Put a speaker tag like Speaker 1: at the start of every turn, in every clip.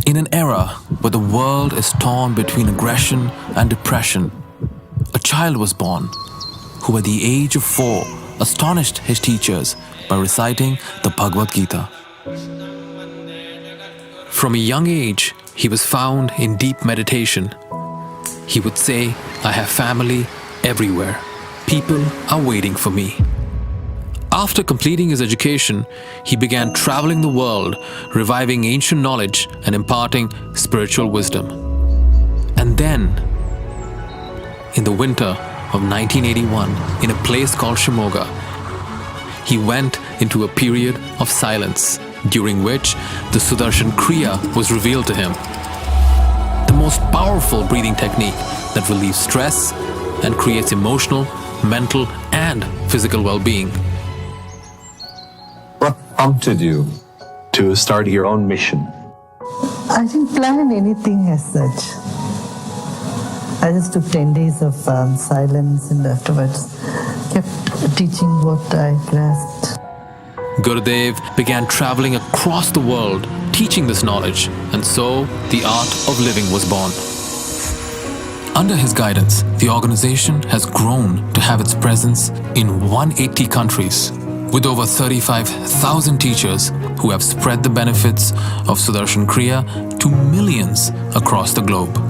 Speaker 1: In an era where the world is torn between aggression and depression, a child was born who at the age of 4 astonished his teachers by reciting the Bhagavad Gita. From a young age, he was found in deep meditation. He would say, "I have family everywhere. People are waiting for me." After completing his education, he began traveling the world, reviving ancient knowledge and imparting spiritual wisdom. And then, in the winter of 1981, in a place called Shimoga, he went into a period of silence, during which the Sudarshan Kriya was revealed to him. The most powerful breathing technique that relieves stress and creates emotional, mental, and physical well-being.
Speaker 2: What prompted you to start your own mission?
Speaker 3: I didn't plan anything as such. I just took 10 days of silence and afterwards kept teaching what I grasped.
Speaker 1: Gurudev began traveling across the world, teaching this knowledge, and so the art of living was born. Under his guidance, the organization has grown to have its presence in 180 countries, with over 35,000 teachers who have spread the benefits of Sudarshan Kriya to millions across the globe.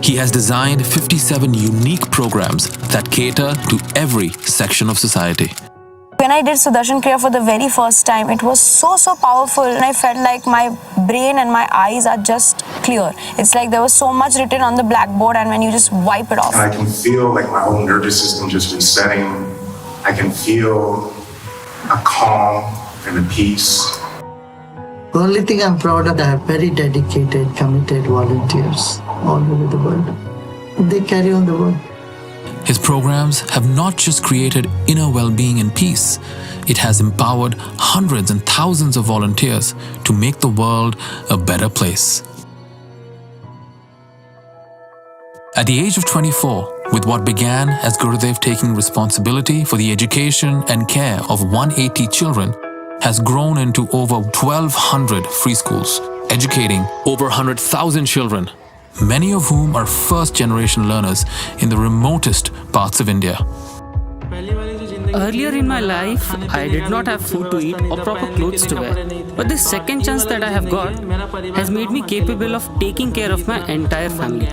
Speaker 1: He has designed 57 unique programs that cater to every section of society.
Speaker 4: When I did Sudarshan Kriya for the very first time, it was so powerful, and I felt like my brain and my eyes are just clear. It's like there was so much written on the blackboard, and when you just wipe it off.
Speaker 5: I can feel like my whole nervous system just resetting. I can feel a calm and a peace.
Speaker 3: The only thing I'm proud of, I have very dedicated, committed volunteers all over the world. They carry on the work.
Speaker 1: His programs have not just created inner well-being and peace, it has empowered hundreds and thousands of volunteers to make the world a better place. At the age of 24, with what began as Gurudev taking responsibility for the education and care of 180 children, has grown into over 1,200 free schools, educating over 100,000 children, many of whom are first-generation learners in the remotest parts of India.
Speaker 6: Earlier in my life, I did not have food to eat or proper clothes to wear. But this second chance that I have got has made me capable of taking care of my entire family.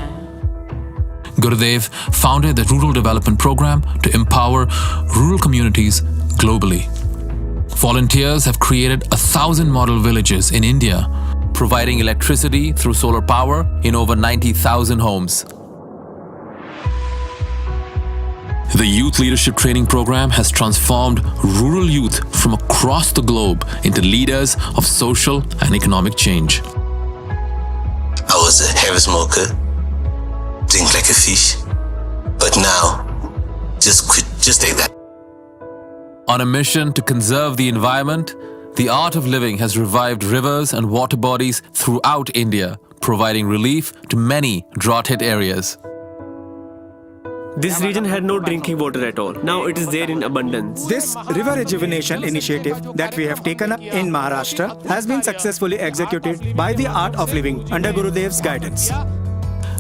Speaker 1: Gurudev founded the Rural Development Program to empower rural communities globally. Volunteers have created 1,000 model villages in India, providing electricity through solar power in over 90,000 homes. The Youth Leadership Training Program has transformed rural youth from across the globe into leaders of social and economic change.
Speaker 7: I was a heavy smoker, drink like a fish, but now, just quit, just take that.
Speaker 1: On a mission to conserve the environment, the art of living has revived rivers and water bodies throughout India, providing relief to many drought-hit areas.
Speaker 8: This region had no drinking water at all. Now it is there in abundance.
Speaker 9: This river rejuvenation initiative that we have taken up in Maharashtra has been successfully executed by the Art of Living under Gurudev's guidance.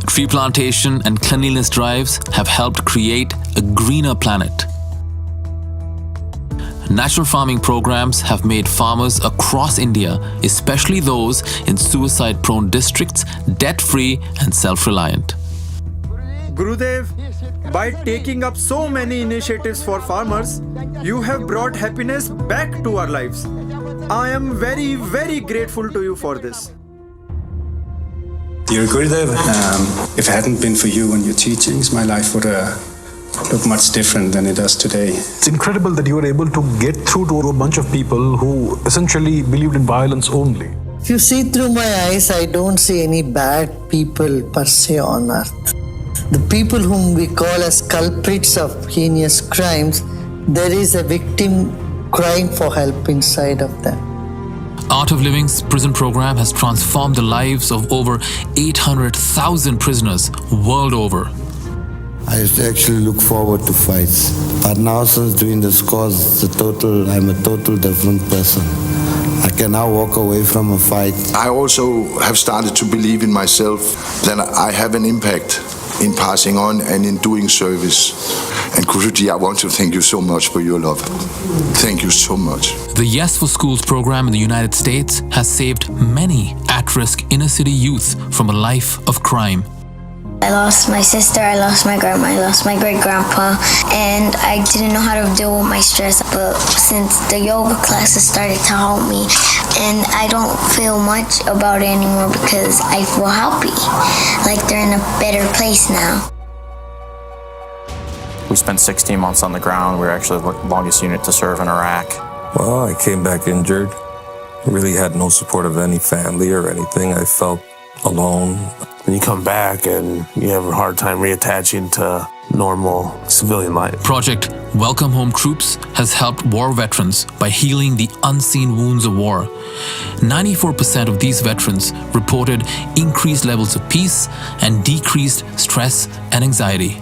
Speaker 1: Tree plantation and cleanliness drives have helped create a greener planet. Natural farming programs have made farmers across India, especially those in suicide-prone districts, debt-free and self-reliant.
Speaker 9: Gurudev, by taking up so many initiatives for farmers, you have brought happiness back to our lives. I am very, very grateful to you for this.
Speaker 10: Dear Gurudev, if it hadn't been for you and your teachings, my life would look much different than it does today.
Speaker 11: It's incredible that you were able to get through to a bunch of people who essentially believed in violence only.
Speaker 3: If you see through my eyes, I don't see any bad people per se on earth. The people whom we call as culprits of heinous crimes, there is a victim crying for help inside of them.
Speaker 1: Art of Living's prison program has transformed the lives of over 800,000 prisoners world over.
Speaker 12: I used to actually look forward to fights, but now since doing this course, I'm a total different person. I can now walk away from a fight.
Speaker 13: I also have started to believe in myself that I have an impact in passing on and in doing service. And Guruji, I want to thank you so much for your love. Thank you so much.
Speaker 1: The Yes for Schools program in the United States has saved many at-risk inner-city youth from a life of crime.
Speaker 14: I lost my sister, I lost my grandma, I lost my great-grandpa, and I didn't know how to deal with my stress. But since the yoga classes started to help me, and I don't feel much about it anymore because I feel happy, like they're in a better place now.
Speaker 15: We spent 16 months on the ground. We were actually the longest unit to serve in Iraq.
Speaker 16: Well, I came back injured. Really had no support of any family or anything. I felt alone.
Speaker 17: And you come back and you have a hard time reattaching to normal civilian life.
Speaker 1: Project Welcome Home Troops has helped war veterans by healing the unseen wounds of war. 94% of these veterans reported increased levels of peace and decreased stress and anxiety.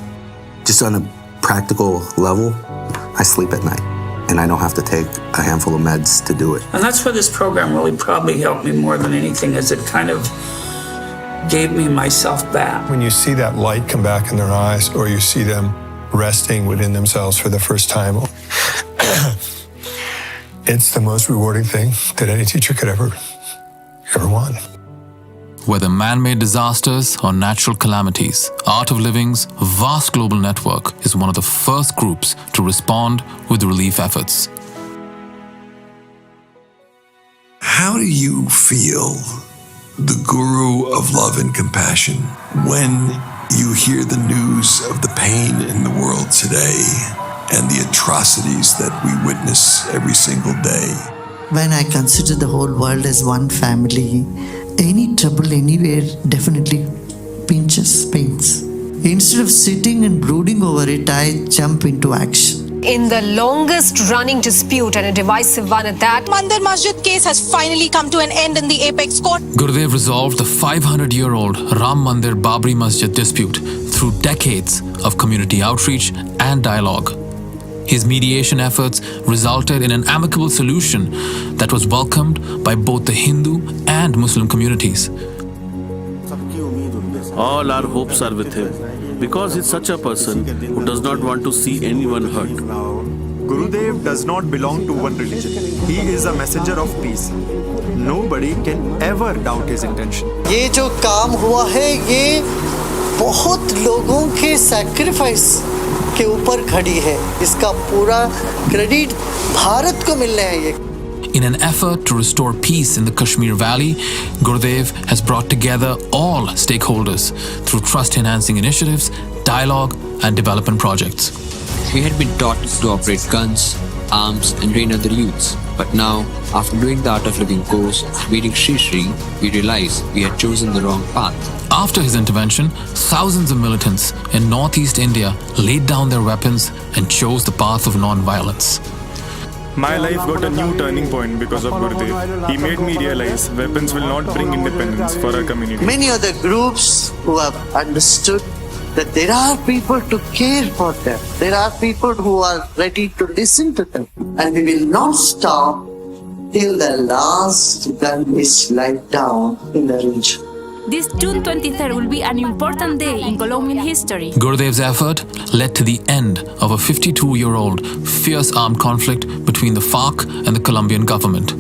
Speaker 18: Just on a practical level, I sleep at night, and I don't have to take a handful of meds to do it.
Speaker 19: And that's where this program really probably helped me more than anything, is it kind of gave me myself back.
Speaker 20: When you see that light come back in their eyes, or you see them resting within themselves for the first time, it's the most rewarding thing that any teacher could ever want.
Speaker 1: Whether man-made disasters or natural calamities, Art of Living's vast global network is one of the first groups to respond with relief efforts.
Speaker 21: How do you feel, the guru of love and compassion, when you hear the news of the pain in the world today and the atrocities that we witness every single day?
Speaker 3: When I consider the whole world as one family, any trouble anywhere definitely pains. Instead of sitting and brooding over it, I jump into action.
Speaker 22: In the longest running dispute, and a divisive one at that,
Speaker 23: Mandir Masjid case has finally come to an end in the apex court.
Speaker 1: Gurudev resolved the 500-year-old Ram Mandir Babri Masjid dispute through decades of community outreach and dialogue. His mediation efforts resulted in an amicable solution that was welcomed by both the Hindu and Muslim communities.
Speaker 17: All our hopes are with him, because he's such a person who does not want to see anyone hurt.
Speaker 9: Gurudev does not belong to one religion. He is a messenger of peace. Nobody can ever doubt his intention.
Speaker 3: ये जो काम हुआ है, ये बहुत लोगों के sacrifice के ऊपर खड़ी है. इसका पूरा क्रेडिट भारत को मिलना है ये.
Speaker 1: In an effort to restore peace in the Kashmir Valley, Gurudev has brought together all stakeholders through trust-enhancing initiatives, dialogue, and development projects.
Speaker 24: We had been taught to operate guns, arms, and train other youths. But now, after doing the Art of Living course, reading Sri Sri, we realized we had chosen the wrong path.
Speaker 1: After his intervention, thousands of militants in northeast India laid down their weapons and chose the path of non-violence.
Speaker 25: My life got a new turning point because of Gurudev. He made me realize weapons will not bring independence for our community.
Speaker 3: Many other groups who have understood that there are people to care for them. There are people who are ready to listen to them. And we will not stop till the last gun is laid down in the region.
Speaker 26: This June 23rd will be an important day in Colombian history.
Speaker 1: Gurudev's effort led to the end of a 52-year-old fierce armed conflict between the FARC and the Colombian government.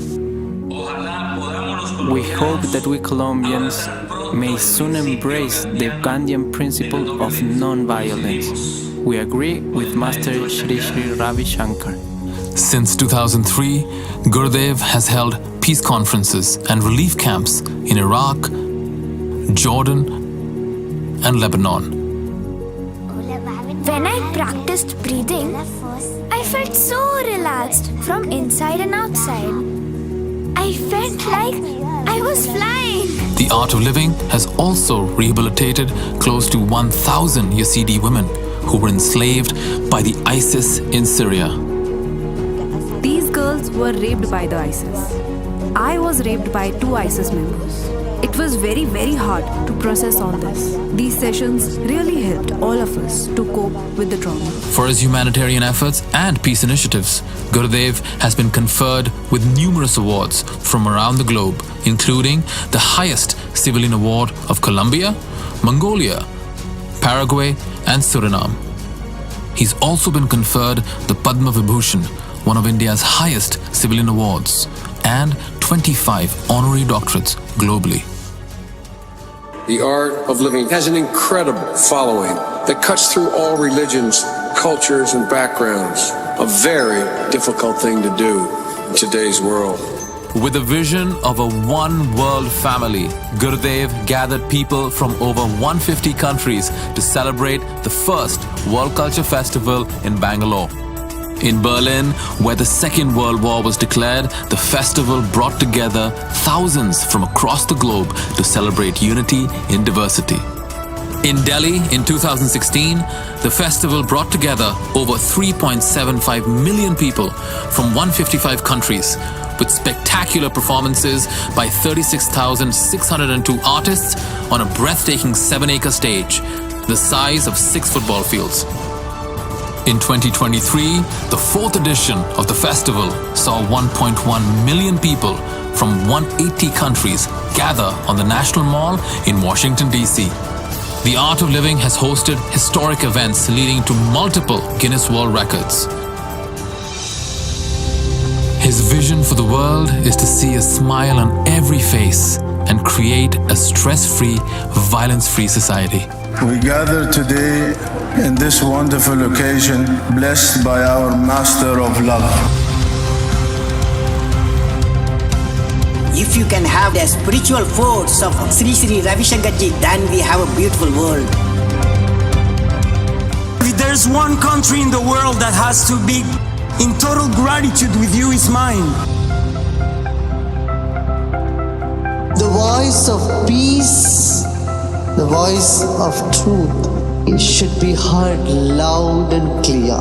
Speaker 27: We hope that we Colombians may soon embrace the Gandhian principle of non-violence. We agree with Master Sri Sri Ravi Shankar.
Speaker 1: Since 2003, Gurudev has held peace conferences and relief camps in Iraq, Jordan, and Lebanon.
Speaker 28: When I practiced breathing, I felt so relaxed from inside and outside. I felt like I was flying.
Speaker 1: The Art of Living has also rehabilitated close to 1,000 Yazidi women who were enslaved by the ISIS in Syria.
Speaker 29: These girls were raped by the ISIS. I was raped by 2 ISIS members.
Speaker 22: It was very, very hard to process all this. These sessions really helped all of us to cope with the trauma.
Speaker 1: For his humanitarian efforts and peace initiatives, Gurudev has been conferred with numerous awards from around the globe, including the highest civilian award of Colombia, Mongolia, Paraguay, and Suriname. He's also been conferred the Padma Vibhushan, one of India's highest civilian awards, and 25 honorary doctorates globally.
Speaker 2: The art of living has an incredible following that cuts through all religions, cultures, and backgrounds. A very difficult thing to do in today's world.
Speaker 1: With a vision of a one-world family, Gurudev gathered people from over 150 countries to celebrate the first World Culture Festival in Bangalore. In Berlin, where the Second World War was declared, the festival brought together thousands from across the globe to celebrate unity in diversity. In Delhi in 2016, the festival brought together over 3.75 million people from 155 countries, with spectacular performances by 36,602 artists on a breathtaking 7-acre stage, the size of 6 football fields. In 2023, the 4th edition of the festival saw 1.1 million people from 180 countries gather on the National Mall in Washington, D.C. The Art of Living has hosted historic events leading to multiple Guinness World Records. His vision for the world is to see a smile on every face and create a stress-free, violence-free society.
Speaker 4: We gather today in this wonderful occasion, blessed by our Master of Love.
Speaker 5: If you can have the spiritual force of Sri Sri Ravi Shankar ji, then we have a beautiful world.
Speaker 6: If there's one country in the world that has to be in total gratitude with you, is mine.
Speaker 3: The voice of peace, the voice of truth, it should be heard loud and clear.